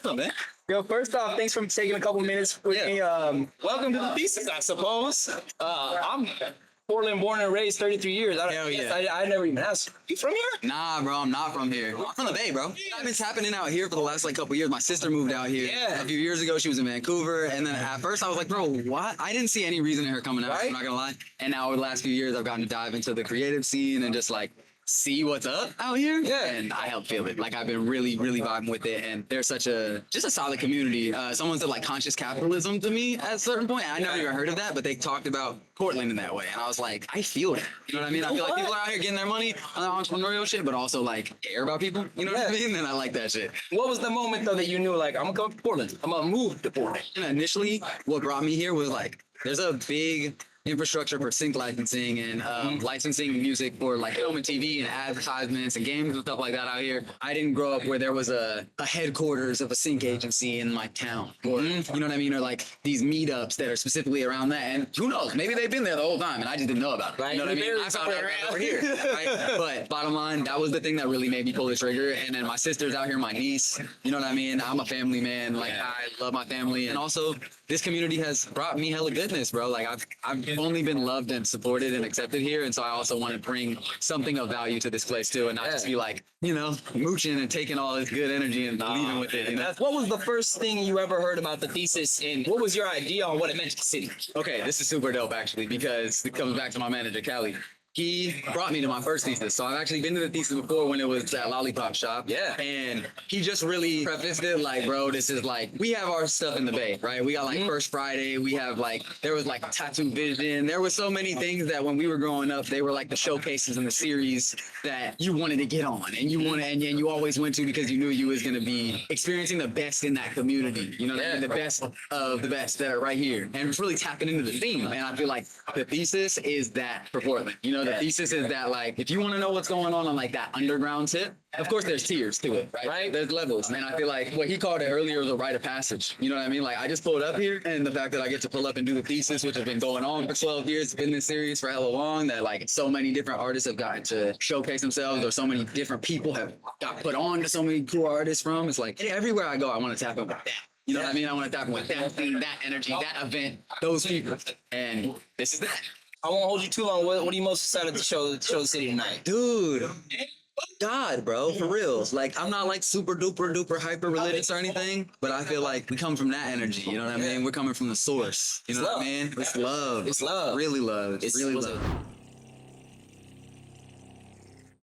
up, man? Yo, first off, thanks for taking a couple minutes with me. Welcome to the Thesis, I suppose. I'm Portland born and raised, 33 years. Hell yeah. I never even asked. You from here? Nah, bro, I'm not from here. I'm from the Bay, bro. It's happening out here for the last couple years. My sister moved out here a few years ago. She was in Vancouver, and then at first I was like, bro, what? I didn't see any reason in her coming out. Right? I'm not gonna lie. And now over the last few years, I've gotten to dive into the creative scene and just see what's up out here. Yeah. And I help feel it. I've been really, really vibing with it. And there's just a solid community. Someone said conscious capitalism to me at a certain point. I never even heard of that, but they talked about Portland in that way. And I was like, I feel that. You know what I mean? I feel like people are out here getting their money on entrepreneurial shit, but also care about people. You know what I mean? And I like that shit. What was the moment though that you knew I'm gonna come to Portland? I'm gonna move to Portland. And initially, what brought me here was there's a big infrastructure for sync licensing and licensing music for film and TV and advertisements and games and stuff like that out here. I didn't grow up where there was a headquarters of a sync agency in my town, or you know what I mean, or these meetups that are specifically around that. And who knows? Maybe they've been there the whole time and I just didn't know about it. Right. You know what I mean? I found out right over here. Right? But bottom line, that was the thing that really made me pull the trigger. And then my sister's out here, my niece. You know what I mean? I'm a family man. I love my family, and also this community has brought me hella goodness, bro. I've only been loved and supported and accepted here, and so I also want to bring something of value to this place too, and not just be mooching and taking all this good energy and leaving with it. You know? What was the first thing you ever heard about the Thesis, and what was your idea on what it meant to the city? Okay, this is super dope actually, because it comes back to my manager, Callie. He brought me to my first thesis. So I've actually been to the thesis before when it was at Lollipop Shop. Yeah. And he just really prefaced it bro, this is we have our stuff in the Bay, right? We got First Friday. We have there was Tattoo Vision. There were so many things that when we were growing up, they were the showcases in the series that you wanted to get on and you always went to because you knew you was going to be experiencing the best in that community. You know what I mean? The best of the best that are right here. And it's really tapping into the theme. And I feel the thesis is that for Portland. You know, the thesis is that if you want to know what's going on that underground tip, of course there's tiers to it, right? There's levels. And I feel what he called it earlier was a rite of passage. You know what I mean? I just pulled up here, and the fact that I get to pull up and do the thesis, which has been going on for 12 years, it's been this series for hella long, that so many different artists have gotten to showcase themselves, or so many different people have got put on to so many cool artists from. It's everywhere I go, I want to tap in with that. You know what I mean? I want to tap in with that thing, that energy, that event, those people. And this is that. I won't hold you too long. What are you most excited to show the city tonight? Dude, God, bro, for real. I'm not super duper hyper religious or anything, but I feel we come from that energy. You know what I mean? We're coming from the source. You know what I mean? It's love. It's love. Really love. It's really love.